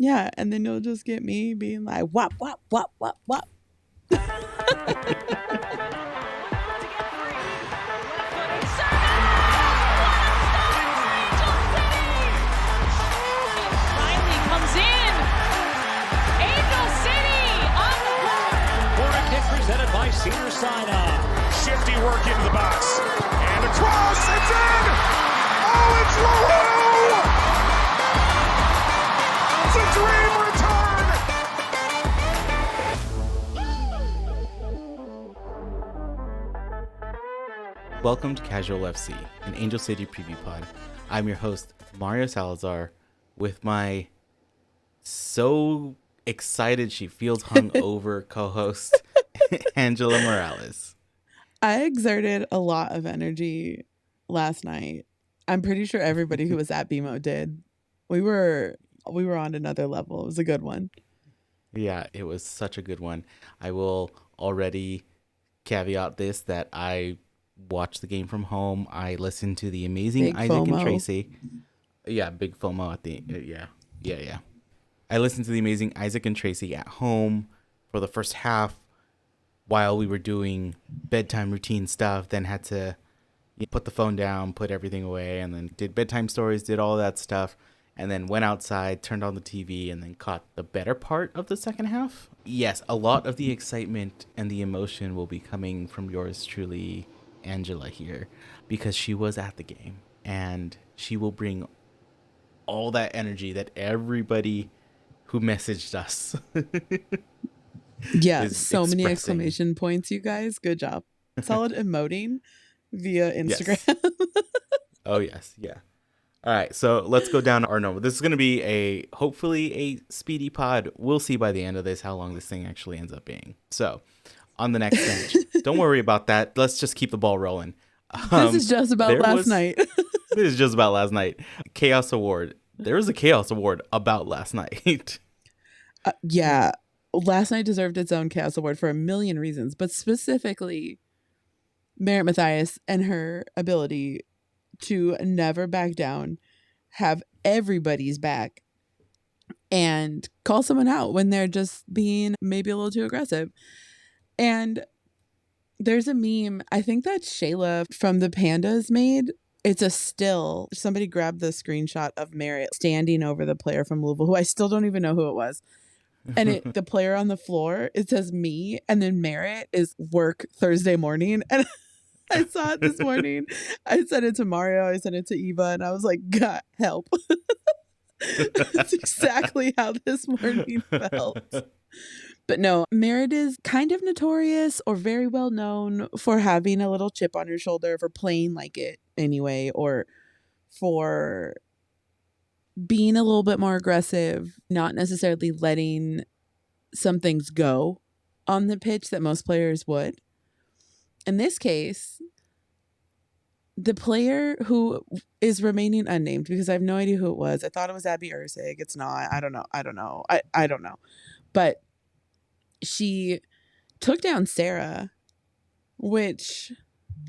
Yeah, and then you'll just get me being like, wop, wop, wop, wop, wop. Riley comes in. Angel City on the board. Corner kick presented by Cedar Sinai. Shifty work into the box. And across, it's in! Oh, it's Leroux! It's a dream return! Welcome to Casual FC, an Angel City preview pod. I'm your host, Mario Salazar, with my so excited she feels hungover co-host, Angela Morales. I exerted a lot of energy last night. I'm pretty sure everybody who was at BMO did. We were on another level. It was a good one. Yeah, it was such a good one. I will already caveat this that I watched the game from home. I listened to the amazing Big Isaac FOMO. and Tracy. Yeah, big FOMO at the yeah. I listened to the amazing Isaac and Tracy at home for the first half while we were doing bedtime routine stuff, then had to put the phone down, put everything away, and then did bedtime stories, did all that stuff, and then went outside, turned on the TV, and then caught the better part of the second half. Yes, a lot of the excitement and the emotion will be coming from yours truly, Angela, here, because she was at the game, and she will bring all that energy that everybody who messaged us Yeah, is so many expressing. exclamation points, you guys. Good job. Solid emoting via Instagram. Oh, yes. Yeah. All right. So let's go down our normal. This is going to be hopefully a speedy pod. We'll see by the end of this how long this thing actually ends up being. So on the next bench, don't worry about that. Let's just keep the ball rolling. This is just about last night. This is just about last night. Chaos Award. There was a Chaos Award about last night. Yeah. Last night deserved its own Chaos Award for a million reasons, but specifically Merritt Mathias and her ability to never back down, have everybody's back, and call someone out when they're just being maybe a little too aggressive. And there's a meme, I think that Shayla from the Pandas made. It's a still. Somebody grabbed the screenshot of Merritt standing over the player from Louisville, who I still don't even know who it was. And the player on the floor, it says me, and then Merritt is work Thursday morning. And I saw it this morning. I sent it to Mario, I sent it to Eva, and I was like, God, help. That's exactly how this morning felt. But no, Merritt is kind of notorious or very well known for having a little chip on her shoulder, for playing like it anyway, or for being a little bit more aggressive, not necessarily letting some things go on the pitch that most players would. In this case, the player who is remaining unnamed, because I have no idea who it was. I thought it was Abby Ursig. It's not. I don't know. I don't know. But she took down Sarah, which,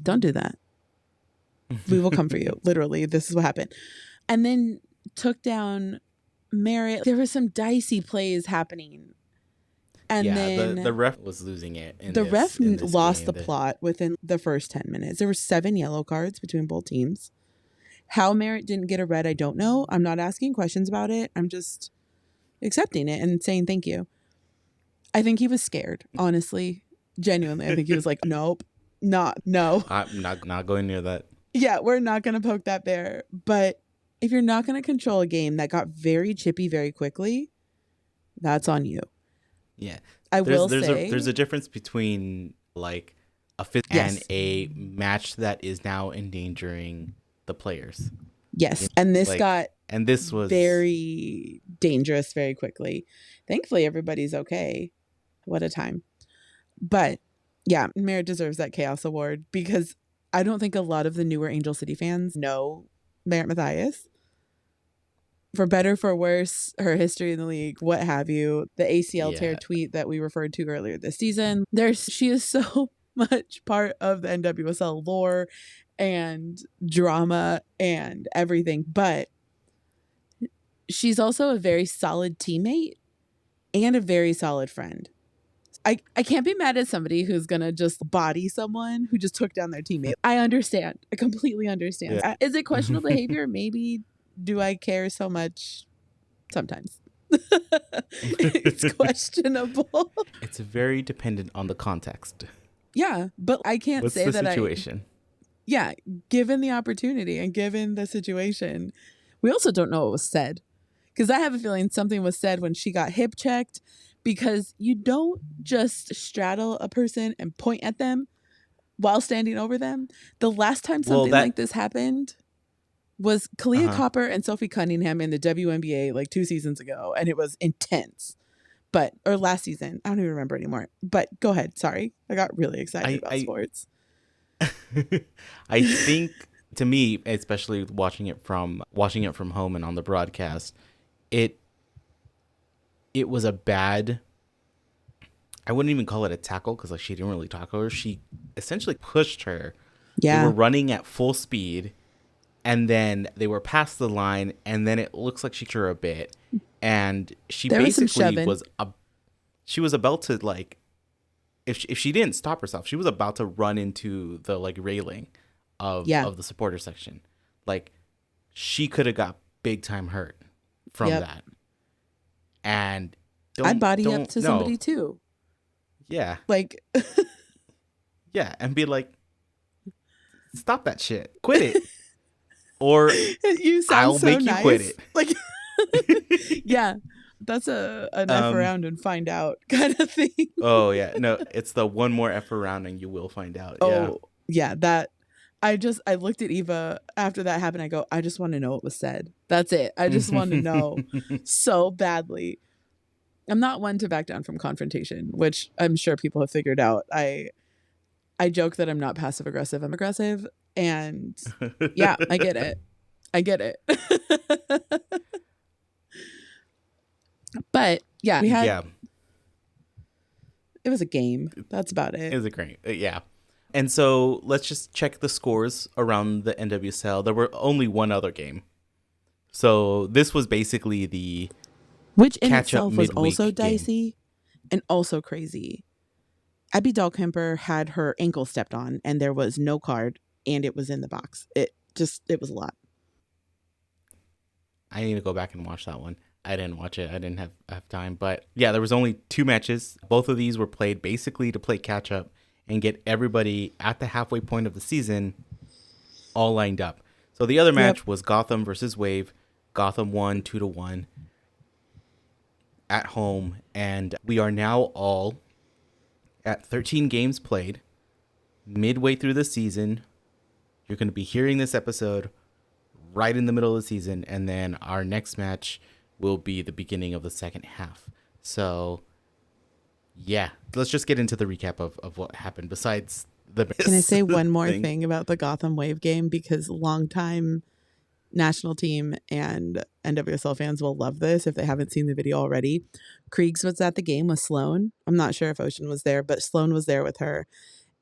don't do that. We will come for you. Literally, this is what happened. And then took down Merritt. There were some dicey plays happening. And then the ref was losing it. Ref lost game. the plot within the first 10 minutes. There were 7 yellow cards between both teams. How Merritt didn't get a red, I don't know. I'm not asking questions about it. I'm just accepting it and saying thank you. I think he was scared, honestly. Genuinely. I think he was like, nope, no. I'm not going near that. Yeah, we're not going to poke that bear. But if you're not going to control a game that got very chippy very quickly, that's on you. Yeah, There's a difference between like a fifth and a match that is now endangering the players. Yes, and this was very dangerous very quickly. Thankfully, everybody's okay. What a time! But yeah, Merritt deserves that Chaos Award because I don't think a lot of the newer Angel City fans know Merritt Mathias. For better, for worse, her history in the league, what have you, the ACL tear tweet that we referred to earlier this season. She is so much part of the NWSL lore and drama and everything. But she's also a very solid teammate and a very solid friend. I can't be mad at somebody who's going to just body someone who just took down their teammate. I understand. I completely understand. Yeah. Is it questionable behavior? Maybe. Do I care so much? Sometimes. It's questionable. It's very dependent on the context. Yeah, but I can't What's say the that situation? Yeah, given the opportunity and given the situation, we also don't know what was said. Because I have a feeling something was said when she got hip checked, because you don't just straddle a person and point at them while standing over them. The last time something like this happened was Kalia Copper and Sophie Cunningham in the WNBA like 2 seasons ago, and it was intense. Or last season. I don't even remember anymore. But go ahead. Sorry. I got really excited about sports. I think, to me, especially watching it from home and on the broadcast, it was a bad, I wouldn't even call it a tackle, because like she didn't really tackle her. She essentially pushed her. Yeah. They were running at full speed, and then they were past the line, and then it looks like she threw her a bit, and she basically was about to, like, if she didn't stop herself, she was about to run into the like railing of the supporter section. Like, she could have got big time hurt from that. And I'd body up to somebody too. Yeah. Like, yeah, and be like, stop that shit. Quit it. Or you sound I'll so make nice. you quit it. Like, yeah, that's an F around and find out kind of thing. Oh yeah, no, it's the one more F around and you will find out. Yeah, that. I looked at Eva after that happened. I go, I just want to know what was said. That's it. I just want to know so badly. I'm not one to back down from confrontation, which I'm sure people have figured out. I joke that I'm not passive aggressive. I'm aggressive. And yeah, I get it. But yeah, it was a game. That's about it. It was a great, yeah. And so let's just check the scores around the NWSL. There were only one other game. So this was basically the which in itself was also dicey and also crazy. Abby Dahlkemper had her ankle stepped on and there was no card and it was in the box. It was a lot. I need to go back and watch that one. I didn't watch it. I didn't have time. But yeah, there was only 2 matches. Both of these were played basically to play catch up and get everybody at the halfway point of the season all lined up. So the other match was Gotham versus Wave. Gotham won 2-1 at home. And we are now all at 13 games played. Midway through the season. You're going to be hearing this episode right in the middle of the season. And then our next match will be the beginning of the second half. So, yeah, let's just get into the recap of what happened besides the... Can I say one more thing about the Gotham Wave game? Because longtime national team and NWSL fans will love this if they haven't seen the video already. Kriegs was at the game with Sloan. I'm not sure if Ocean was there, but Sloan was there with her.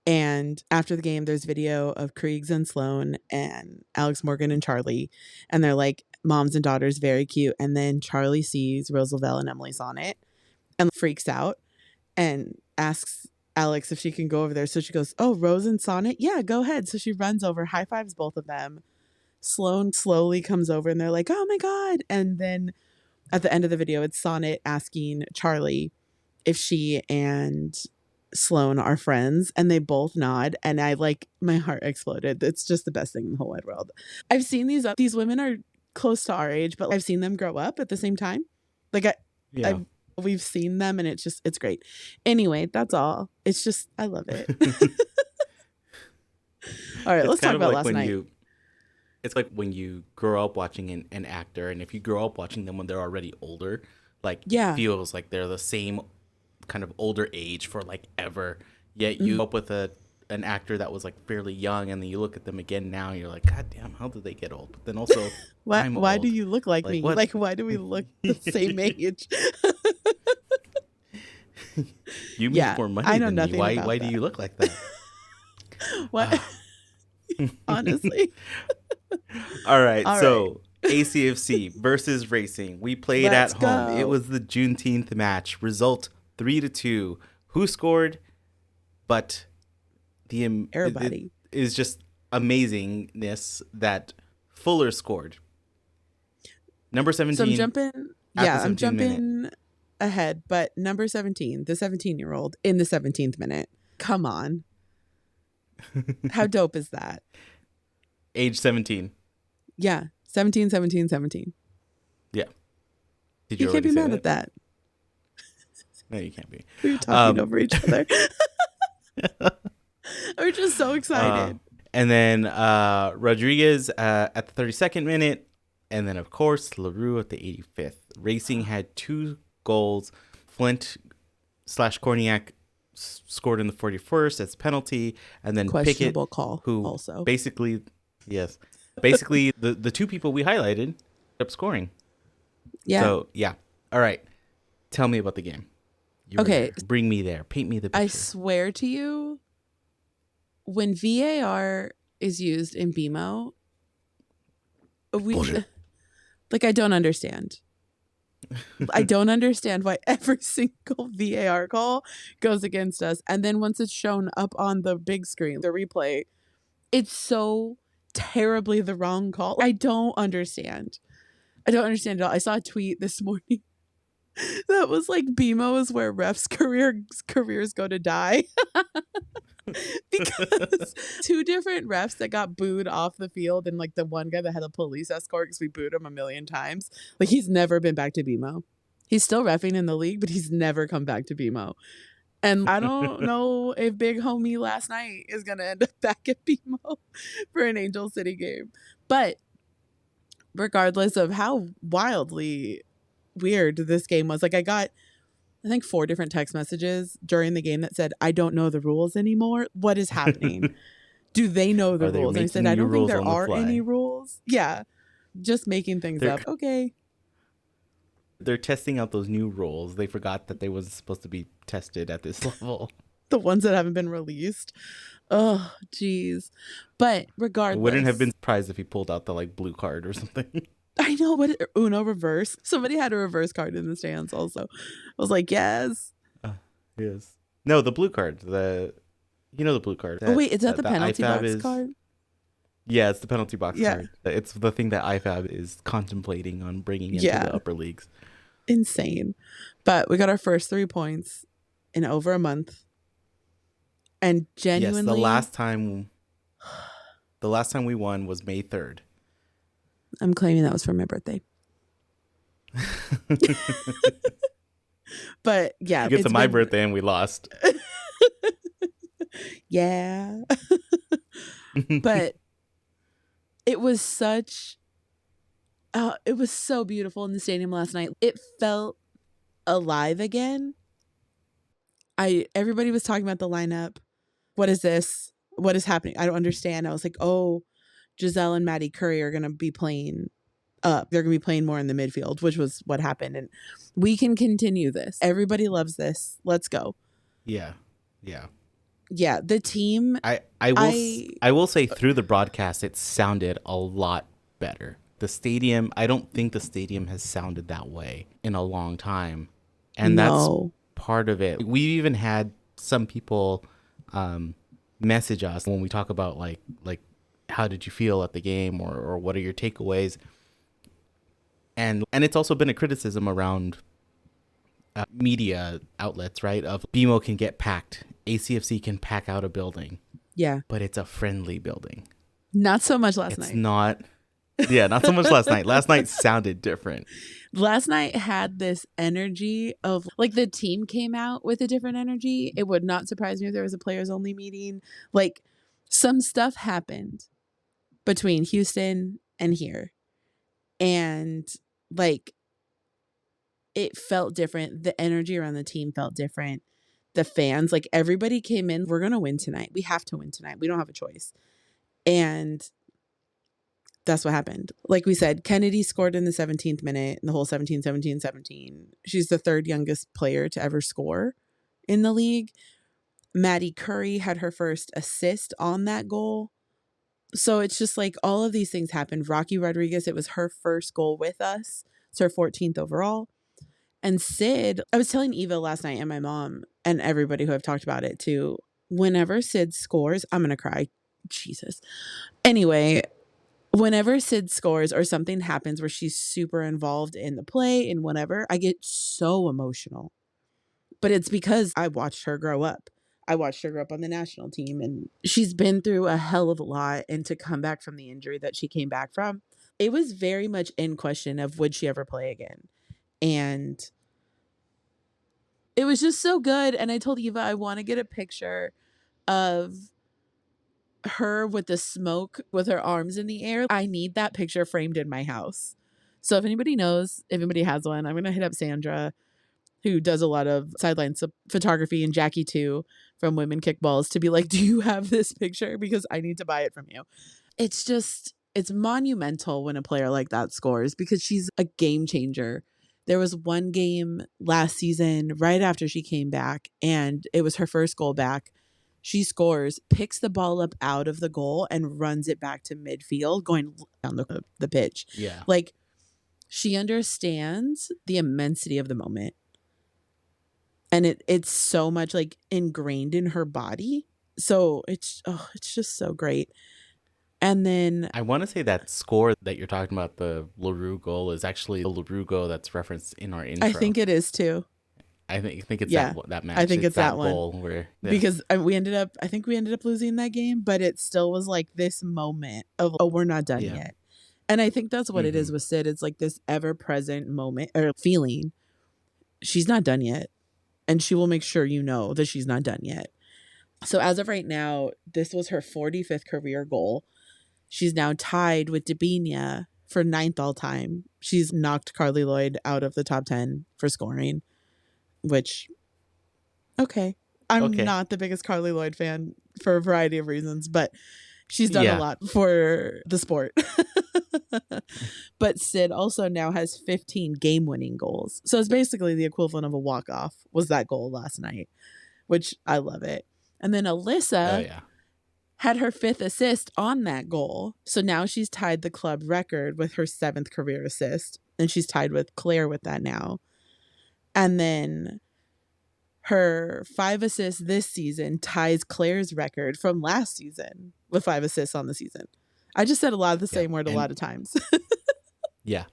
And after the game, there's video of Kriegs and Sloan and Alex Morgan and Charlie. And they're like moms and daughters, very cute. And then Charlie sees Rose Lavelle and Emily Sonnet and freaks out and asks Alex if she can go over there. So she goes, oh, Rose and Sonnet? Yeah, go ahead. So she runs over, high fives both of them. Sloan slowly comes over and they're like, oh my God. And then at the end of the video, it's Sonnet asking Charlie if she and Sloan are friends, and they both nod, and my heart exploded. It's just the best thing in the whole wide world. I've seen these women are close to our age, but I've seen them grow up at the same time. We've seen them, and it's great. Anyway, that's all. It's just, I love it. All right, let's talk about last night. It's like when you grow up watching an actor, and if you grow up watching them when they're already older, it feels like they're the same kind of older age for ever, yet you up with an actor that was fairly young, and then you look at them again now and you're like, god damn, how did they get old? But then also why do you look like me? What? Why do we look the same age? You make more money I know than nothing me. about why do you look like that? What? Honestly. All right, so ACFC versus Racing. We played Let's at home. go. It was the Juneteenth match. Result 3-2. Who scored? But Everybody. it is just amazingness that Fuller scored. Number 17. So I'm jumping. Yeah, I'm 17th jumping minute. ahead. But number 17, the 17-year-old in the 17th minute. Come on. How dope is that? Age 17. Yeah, 17. Yeah. Did You can't be already say mad at that. No, you can't be. We were talking over each other. We're just so excited. And then Rodriguez at the 32nd minute. And then, of course, Leroux at the 85th. Racing had 2 goals. Flint/Korniak scored in the 41st as penalty. And then Pickett, Questionable call who also. basically, yes. Basically, the 2 people we highlighted ended up scoring. Yeah. So, yeah. All right. Tell me about the game. You were Okay. there. Bring me there. Paint me the picture. I swear to you, when VAR is used in BMO, I don't understand. I don't understand why every single VAR call goes against us. And then once it's shown up on the big screen, the replay, it's so terribly the wrong call. I don't understand. I don't understand at all. I saw a tweet this morning that was like, BMO is where refs' careers go to die. Because 2 different refs that got booed off the field, and like the one guy that had a police escort because we booed him a million times. Like, he's never been back to BMO. He's still reffing in the league, but he's never come back to BMO. And I don't know if big homie last night is going to end up back at BMO for an Angel City game. But regardless of how wildly weird this game was, like, I got, I think 4 different text messages during the game that said, I don't know the rules anymore. What is happening? Do they know the rules? And I said, I don't think there are any rules. Yeah. Just making things up. Okay. They're testing out those new rules. They forgot that they wasn't supposed to be tested at this level. The ones that haven't been released. Oh, geez. But regardless. I wouldn't have been surprised if he pulled out the like blue card or something. I know, what Uno reverse. Somebody had a reverse card in the stands also. I was like, yes. Yes. No, the blue card. The blue card. Oh wait, is that the penalty box card? Yeah, it's the penalty box card. It's the thing that IFAB is contemplating on bringing into the upper leagues. Insane. But we got our first 3 points in over a month. And genuinely, yes, the last time we won was May 3rd. I'm claiming that was for my birthday. But yeah, you get to my birthday and we lost. Yeah. But it was so beautiful in the stadium last night. It felt alive again. Everybody was talking about the lineup. What is this? What is happening? I don't understand. I was like, oh, Giselle and Maddie Curry are going to be playing up. They're going to be playing more in the midfield, which was what happened. And we can continue this. Everybody loves this. Let's go. Yeah. Yeah. Yeah. The team. I will say through the broadcast, it sounded a lot better. The stadium, I don't think the stadium has sounded that way in a long time. And that's part of it. We even had some people message us when we talk about like how did you feel at the game or what are your takeaways, and it's also been a criticism around media outlets, right? Of BMO can get packed, ACFC can pack out a building, but it's a friendly building. Not so much last night. Not so much last night. Last night sounded different. Last night had this energy of like the team came out with a different energy. It would not surprise me if there was a players only meeting. Like, some stuff happened between Houston and here. And like, it felt different. The energy around the team felt different. The fans, like, everybody came in. We're going to win tonight. We have to win tonight. We don't have a choice. And that's what happened. Like we said, Kennedy scored in the 17th minute, in the whole 17. She's the 3rd youngest player to ever score in the league. Maddie Curry had her first assist on that goal. So it's just like all of these things happened. Rocky Rodriguez, it was her first goal with us. It's her 14th overall. And Sid, I was telling Eva last night and my mom and everybody who I've talked about it too, whenever Sid scores, I'm going to cry. Jesus. Anyway, whenever Sid scores or something happens where she's super involved in the play and whatever, I get so emotional. But it's because I watched her grow up. I watched her grow up on the national team, and she's been through a hell of a lot. And to come back from the injury that she came back from, it was very much in question of would she ever play again. And it was just so good. And I told Eva, I want to get a picture of her with the smoke with her arms in the air. I need that picture framed in my house. So if anybody knows, if anybody has one, I'm going to hit up Sandra, who does a lot of sideline photography, and Jackie too from Women Kickballs, to be like, do you have this picture? Because I need to buy it from you. It's monumental when a player like that scores because she's a game changer. There was one game last season right after she came back, and it was her first goal back. She scores, picks the ball up out of the goal and runs it back to midfield, going down the pitch. Yeah. Like, she understands the immensity of the moment. And it's so much like ingrained in her body. So it's just so great. And then I want to say that score that you're talking about, the Leroux goal, is actually the Leroux goal that's referenced in our intro. I think it is too. I think it's that match. I think it's that one. Goal where, because we ended up losing that game, but it still was like this moment of, oh, we're not done yet. And I think that's what it is with Sid. It's like this ever-present moment or feeling. She's not done yet. And she will make sure you know that she's not done yet. So as of right now, this was her 45th career goal. She's now tied with Dabinia for 9th all time. She's knocked Carly Lloyd out of the top 10 for scoring, which, okay. I'm not the biggest Carly Lloyd fan for a variety of reasons, but she's done a lot for the sport. But Sid also now has 15 game-winning goals. So it's basically the equivalent of a walk-off was that goal last night, which I love it. And then Alyssa had her 5th assist on that goal. So now she's tied the club record with her 7th career assist. And she's tied with Claire with that now. And then her 5 assists this season ties Claire's record from last season with 5 assists on the season. I just said a lot of the same word a lot of times. Yeah.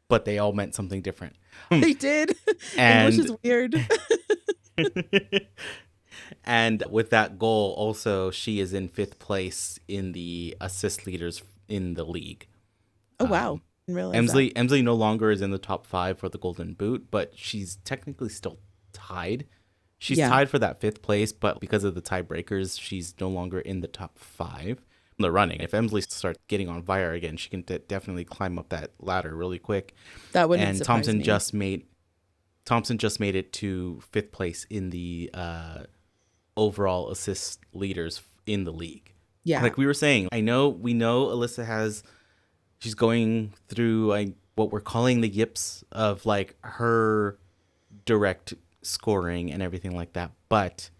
But they all meant something different. They did. And English is weird. And with that goal, also, she is in 5th place in the assist leaders in the league. Oh, wow. Emsley no longer is in the top 5 for the Golden Boot, but she's technically still tied. She's tied for that 5th place, but because of the tiebreakers, she's no longer in the top 5. The running. If Emsley starts getting on fire again, she can definitely climb up that ladder really quick. That wouldn't and surprise me. Thompson just made it to 5th place in the overall assist leaders in the league. Yeah, like we were saying, we know Alyssa she's going through what we're calling the yips of like her direct scoring and everything like that, but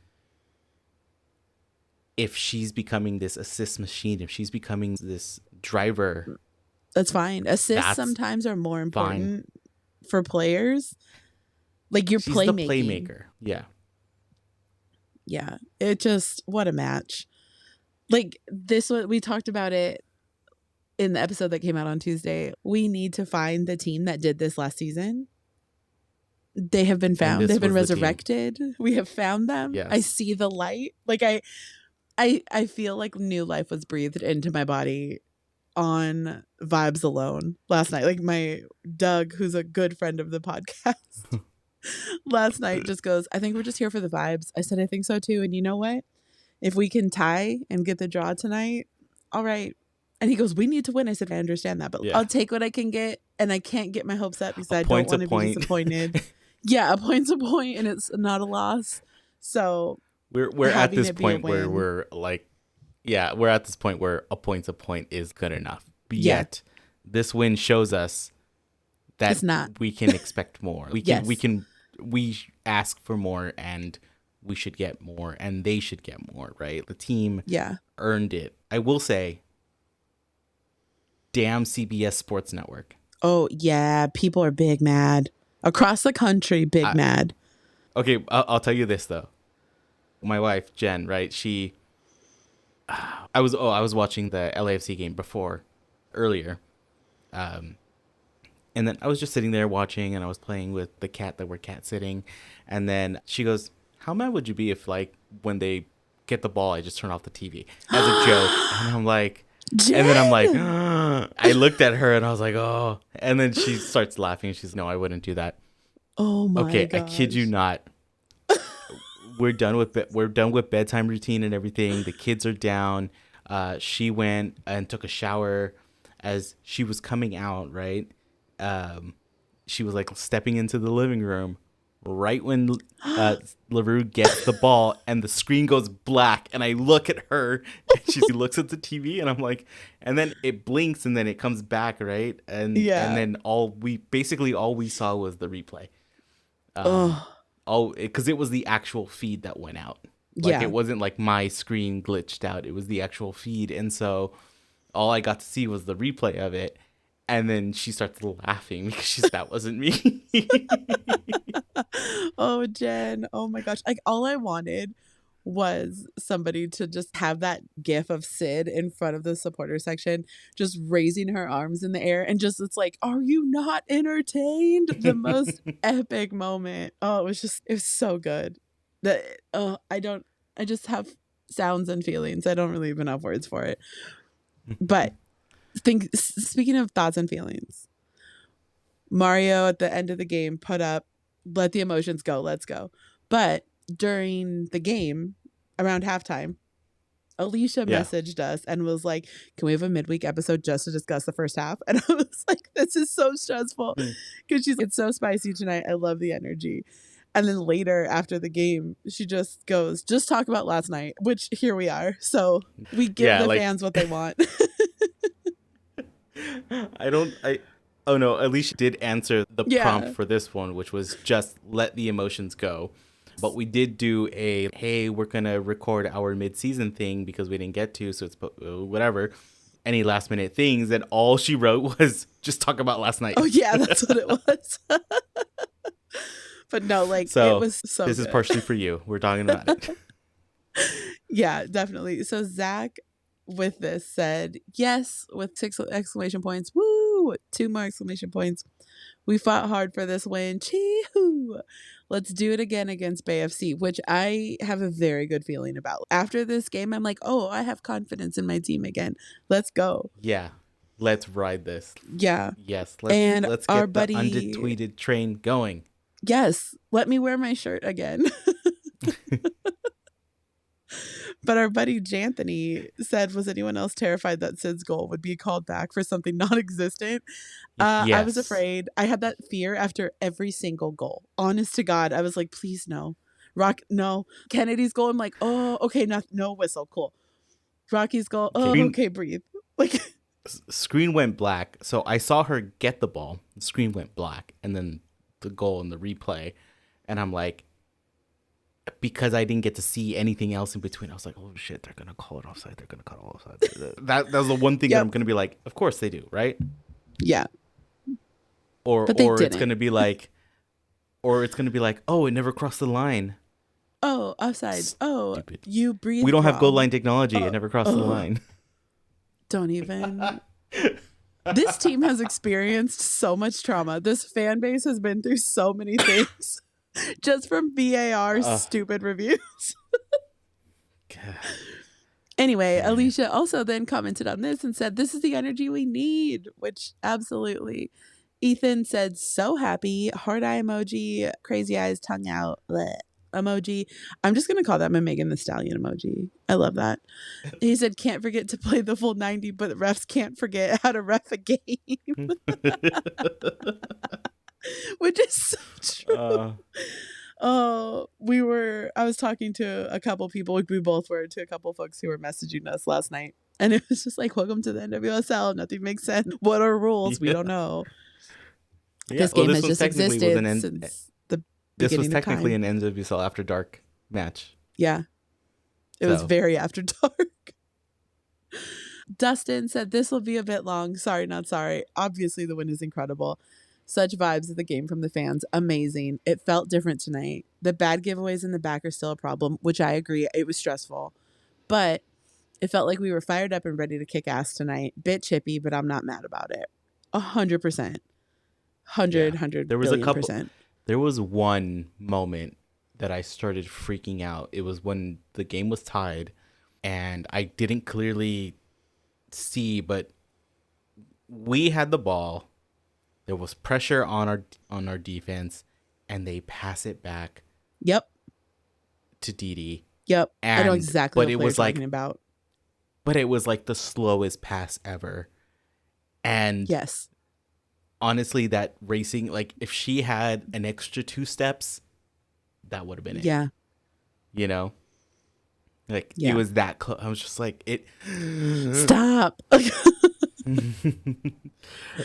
if she's becoming this assist machine, if she's becoming this driver, that's fine. Assists sometimes are more important for players. Like she's the playmaker. Yeah. Yeah. It just, what a match. Like this, we talked about it in the episode that came out on Tuesday. We need to find the team that did this last season. They have been found. They've been resurrected. We have found them. Yes. I see the light. Like I feel like new life was breathed into my body on vibes alone last night. Like my Doug, who's a good friend of the podcast, last night just goes, I think we're just here for the vibes. I said, I think so too. And you know what? If we can tie and get the draw tonight, all right. And he goes, we need to win. I said, I understand that, but I'll take what I can get. And I can't get my hopes up because I don't want to be disappointed. Yeah, a point's a point and it's not a loss. So we're at this point where we're like, we're at this point where a point's a point is good enough. But yet this win shows us that it's not. We can expect more. We ask for more and we should get more and they should get more, right? The team earned it. I will say damn CBS Sports Network. Oh, yeah. People are big mad. Across the country, big mad. Okay, I'll tell you this, though. My wife, Jen, right? I was watching the LAFC game earlier. And then I was just sitting there watching, and I was playing with the cat that we're cat sitting. And then she goes, how mad would you be if, like, when they get the ball, I just turn off the TV as a joke? And I'm like, Jen! and then I'm like, I looked at her and I was like, oh. And then she starts laughing. She's, no, I wouldn't do that. Oh my Okay, gosh. I kid you not. We're done with bedtime routine and everything. The kids are down. She went and took a shower. As she was coming out, right? She was like stepping into the living room right when Leroux gets the ball and the screen goes black, and I look at her and she looks at the TV, and I'm like, and then it blinks and then it comes back, right? And then all we saw was the replay. Because it was the actual feed that went out. Like, it wasn't like my screen glitched out. It was the actual feed. And so all I got to see was the replay of it. And then she starts laughing because that wasn't me. Oh, Jen. Oh my gosh. Like, all I wanted was somebody to just have that gif of Sid in front of the supporter section, just raising her arms in the air, and just, it's like, are you not entertained? The most epic moment. Oh, it was so good. I just have sounds and feelings. I don't really even have words for it. But speaking of thoughts and feelings, Mario at the end of the game put up, let the emotions go, let's go. But during the game, around halftime, Alicia messaged us and was like, can we have a midweek episode just to discuss the first half? And I was like, this is so stressful, because she's like, it's so spicy tonight. I love the energy. And then later after the game, she just goes, just talk about last night, which here we are. So we give the fans what they want. Oh no, Alicia did answer the prompt for this one, which was just let the emotions go. But we did do hey, we're going to record our mid-season thing because we didn't get to, so it's whatever. Any last minute things, and all she wrote was just talk about last night. Oh yeah, that's what it was. But no, like, so, it was so this good. Is partially for you. We're talking about it. Yeah, definitely. So Zach with this said, yes, with 6 exclamation points. Woo! 2 more exclamation points. We fought hard for this win. Chee-hoo! Let's do it again against BFC, which I have a very good feeling about. After this game, I'm like, oh, I have confidence in my team again. Let's go. Yeah. Let's ride this. Yeah. Yes. Let's get our buddy, the undetweeted train going. Yes. Let me wear my shirt again. But our buddy Janthony said, was anyone else terrified that Sid's goal would be called back for something non-existent? Yes. I was afraid. I had that fear after every single goal. Honest to God, I was like, please no. No. Kennedy's goal, I'm like, oh, okay, no whistle, cool. Rocky's goal, okay, breathe. Like, screen went black, so I saw her get the ball. The screen went black, and then the goal and the replay, and I'm like, because I didn't get to see anything else in between, I was like, oh shit, they're gonna call it offside. They're gonna call it offside. that was the one thing that I'm gonna be like, of course they do, right? Yeah. Or it's gonna be like, oh, it never crossed the line. Oh, offside. Oh, stupid. You breathe. We don't have goal line technology. It never crossed the line. Don't even. This team has experienced so much trauma. This fan base has been through so many things. Just from VAR's stupid reviews. Anyway, Alicia also then commented on this and said, this is the energy we need, which absolutely. Ethan said, so happy, heart eye emoji, crazy eyes, tongue out, bleh, emoji. I'm just going to call that my Megan Thee Stallion emoji. I love that. He said, can't forget to play the full 90, but the refs can't forget how to ref a game. Which is so true. I was talking to a couple people, we both were, to a couple folks who were messaging us last night, and it was just like, welcome to the NWSL, nothing makes sense, what are rules, we don't know. This game has just existed since the beginning this was technically of time. An NWSL After Dark match. Yeah, it was very after dark. Dustin said, this will be a bit long. Sorry, not sorry. Obviously, the win is incredible. Such vibes of the game from the fans. Amazing. It felt different tonight. The bad giveaways in the back are still a problem, which I agree. It was stressful. But it felt like we were fired up and ready to kick ass tonight. Bit chippy, but I'm not mad about it. 100%. 100 There was a billion couple. percent. There was one moment that I started freaking out. It was when the game was tied, and I didn't clearly see, but we had the ball. There was pressure on our defense, and they pass it back. Yep. To Didi. Yep. I know And exactly what you're talking about. But it was like the slowest pass ever. And yes, honestly, that racing, like if she had an extra 2 steps, that would have been it. Yeah. You know? Like it was that close. I was just like, it. Stop.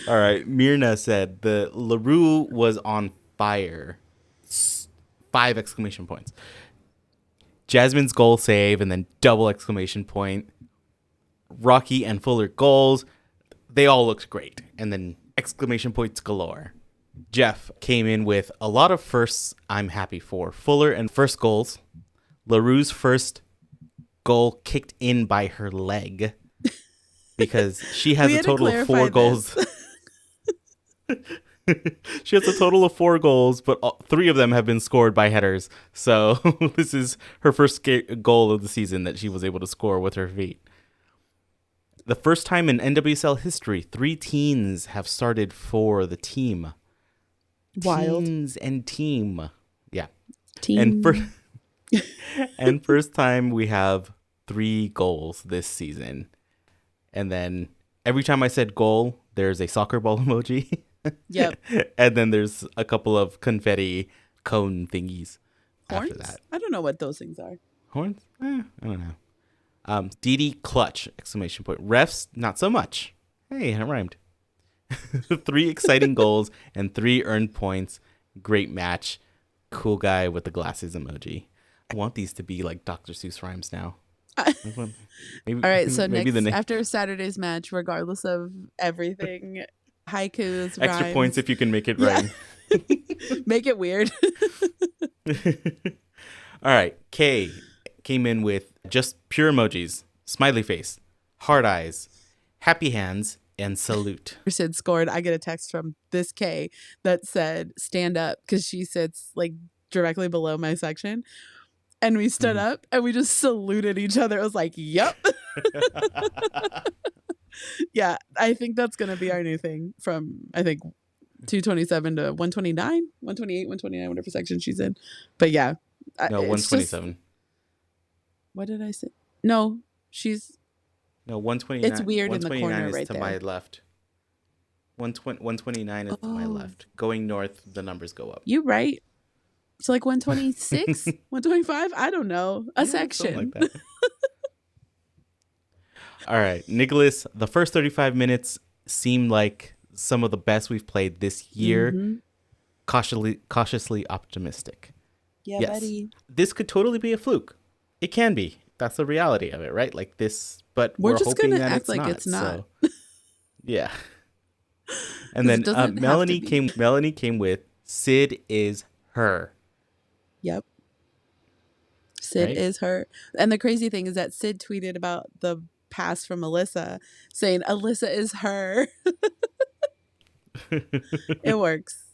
All right. Myrna said the Leroux was on fire. 5 exclamation points. Jasmine's goal save and then double exclamation point. Rocky and Fuller goals. They all looked great. And then exclamation points galore. Jeff came in with a lot of firsts I'm happy for. Fuller and first goals. Leroux's first goal kicked in by her leg. Because she has a total of 4 goals. She has a total of 4 goals, but 3 of them have been scored by headers. So this is her first goal of the season that she was able to score with her feet. The first time in NWSL history, 3 teens have started for the team. Wild. Teens and team. Yeah. Team. And first time we have 3 goals this season. And then every time I said goal, there's a soccer ball emoji. Yep. And then there's a couple of confetti cone thingies. Horns? After that. I don't know what those things are. Horns? I don't know. Didi clutch! Exclamation point. Refs, not so much. Hey, it rhymed. 3 exciting goals and 3 earned points. Great match. Cool guy with the glasses emoji. I want these to be like Dr. Seuss rhymes now. Maybe, all right, so next, after Saturday's match, regardless of everything, haikus, extra rhymes. points if you can make it rhyme. Make it weird. All right, Kay came in with just pure emojis, smiley face, heart eyes, happy hands, and salute. Sid scored. I get a text from this Kay that said stand up because she sits like directly below my section. And we stood up and we just saluted each other. I was like, yep. Yeah, I think that's going to be our new thing from, I think, 227 to 129, 128, 129, whatever section she's in. But yeah. No, 127. Just, what did I say? No, she's. No, 129. It's weird in the corner right to there. my left. 129 is to my left. Going north, the numbers go up. You right. It's like 126, 125. I don't know. A section. Like that. All right. Nicholas, the first 35 minutes seemed like some of the best we've played this year. Mm-hmm. Cautiously optimistic. Yeah, yes. Buddy. This could totally be a fluke. It can be. That's the reality of it, right? Like this, but we're just hoping gonna that act like it's not. So. Yeah. And then Melanie came with Sid is her. Yep. Sid is her. And the crazy thing is that Sid tweeted about the pass from Alyssa saying Alyssa is her. It works.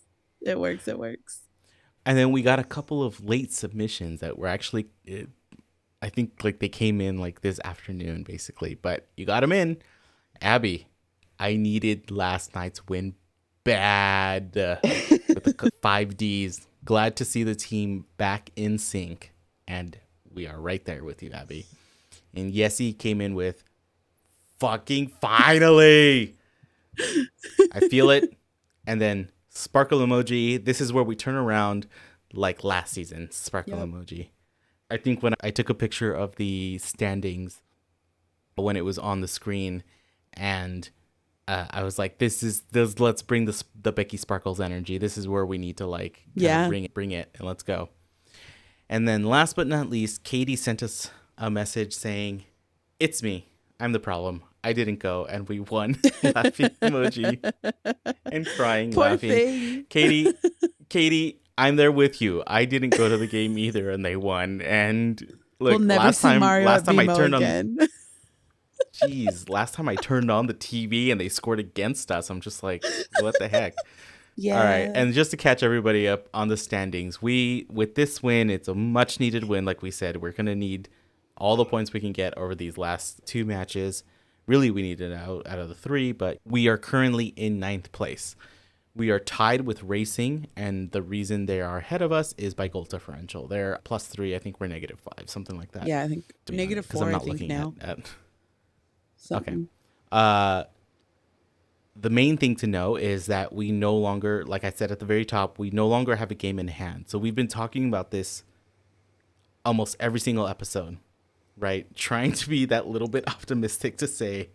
It works. And then we got a couple of late submissions that were actually, I think like they came in like this afternoon basically, but you got them in. Abby, I needed last night's win bad with the 5 Ds. Glad to see the team back in sync, and we are right there with you, Abby. And Yessie came in with fucking finally. I feel it. And then sparkle emoji. This is where we turn around like last season. Sparkle emoji. I think when I took a picture of the standings when it was on the screen, and I was like, let's bring the Becky Sparkles energy. This is where we need to like bring it and let's go. And then last but not least, Katie sent us a message saying, it's me. I'm the problem. I didn't go, and we won. Laughing emoji and crying, Poor laughing. thing. Katie, I'm there with you. I didn't go to the game either, and they won. And look, We'll never see Mario last at time I BMO turned again. last time I turned on the TV and they scored against us, I'm just like, what the heck? Yeah. All right, and just to catch everybody up on the standings, with this win, it's a much needed win. Like we said, we're gonna need all the points we can get over these last 2 matches. Really, we need it out of the 3, but we are currently in 9th place. We are tied with Racing, and the reason they are ahead of us is by goal differential. They're +3. I think we're -5, something like that. Yeah, I think -4. I think now. Okay. The main thing to know is that we no longer, like I said at the very top, we no longer have a game in hand. So we've been talking about this almost every single episode, right? Trying to be that little bit optimistic to say,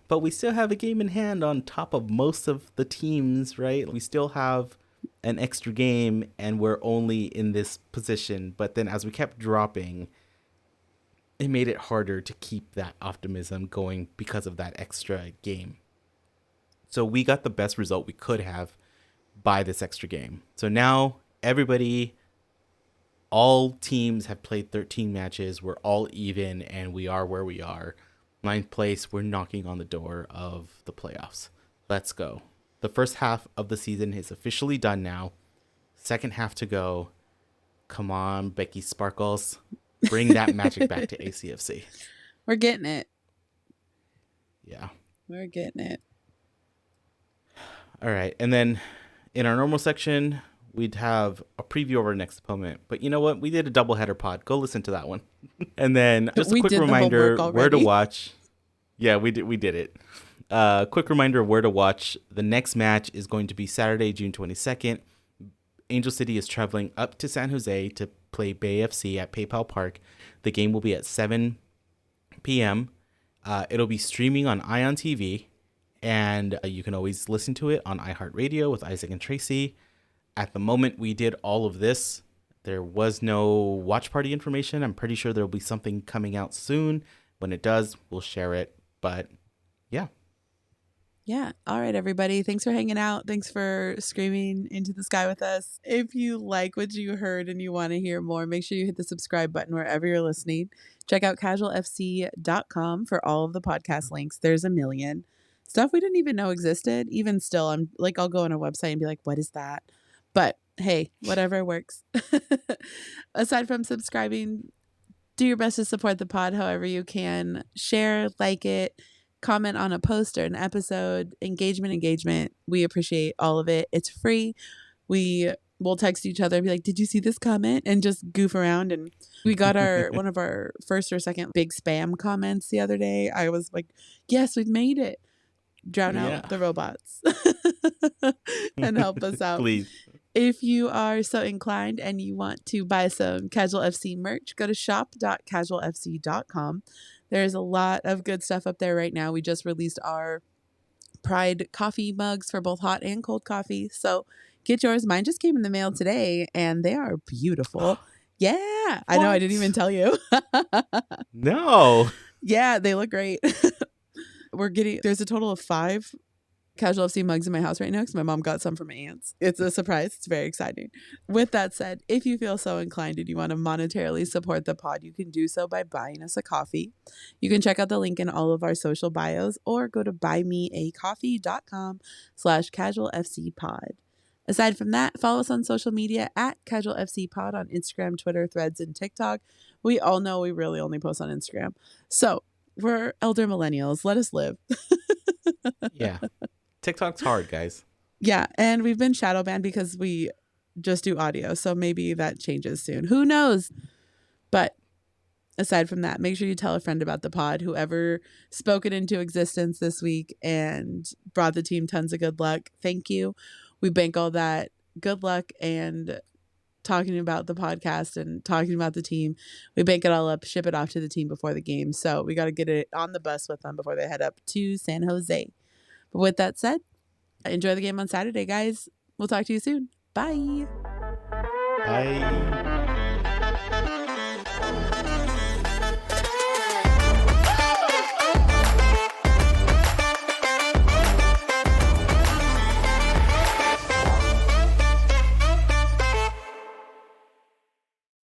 but we still have a game in hand on top of most of the teams, right? We still have an extra game and we're only in this position. But then as we kept dropping, it made it harder to keep that optimism going because of that extra game. So we got the best result we could have by this extra game. So now all teams have played 13 matches. We're all even, and we are where we are. 9th place, we're knocking on the door of the playoffs. Let's go. The first half of the season is officially done now. Second half to go. Come on, Becky Sparkles. Bring that magic back to ACFC. We're getting it. Yeah. We're getting it. All right. And then in our normal section, we'd have a preview of our next opponent. But you know what? We did a doubleheader pod. Go listen to that one. And then just a quick reminder where to watch. Yeah, we did it. Quick reminder of where to watch. The next match is going to be Saturday, June 22nd. Angel City is traveling up to San Jose to play Bay FC at PayPal Park. The game will be at 7 p.m. It'll be streaming on Ion TV. And you can always listen to it on iHeartRadio with Isaac and Tracy. At the moment we did all of this, there was no watch party information. I'm pretty sure there'll be something coming out soon. When it does, we'll share it. But yeah. Yeah. All right, everybody. Thanks for hanging out. Thanks for screaming into the sky with us. If you like what you heard and you want to hear more, make sure you hit the subscribe button wherever you're listening. Check out casualfc.com for all of the podcast links. There's a million. Stuff we didn't even know existed. Even still, I'm like, I'll go on a website and be like, what is that? But hey, whatever works. Aside from subscribing, do your best to support the pod however you can. Share, like it, comment on a post or an episode. Engagement. We appreciate all of it. It's free. We'll text each other and be like, did you see this comment? And just goof around. And we got one of our first or second big spam comments the other day. I was like, yes, we've made it. Drown out the robots and help us out. Please. If you are so inclined and you want to buy some Casual FC merch, go to shop.casualfc.com. There's a lot of good stuff up there right now. We just released our Pride coffee mugs for both hot and cold coffee. So get yours. Mine just came in the mail today and they are beautiful. Yeah. I know. I didn't even tell you. No. Yeah, they look great. There's a total of 5 Casual FC mugs in my house right now because my mom got some from my aunts. It's a surprise. It's very exciting. With that said, if you feel so inclined and you want to monetarily support the pod, you can do so by buying us a coffee. You can check out the link in all of our social bios or go to buymeacoffee.com/casualfcpod. Aside from that, follow us on social media at casualfcpod on Instagram, Twitter, Threads, and TikTok. We all know we really only post on Instagram. So we're elder millennials. Let us live. Yeah. TikTok's hard, guys. Yeah. And we've been shadow banned because we just do audio. So maybe that changes soon. Who knows? But aside from that, make sure you tell a friend about the pod, whoever spoke it into existence this week and brought the team tons of good luck. Thank you. We bank all that good luck and talking about the podcast and talking about the team. We bank it all up, ship it off to the team before the game. So we got to get it on the bus with them before they head up to San Jose. But with that said, enjoy the game on Saturday, guys. We'll talk to you soon. Bye. Bye.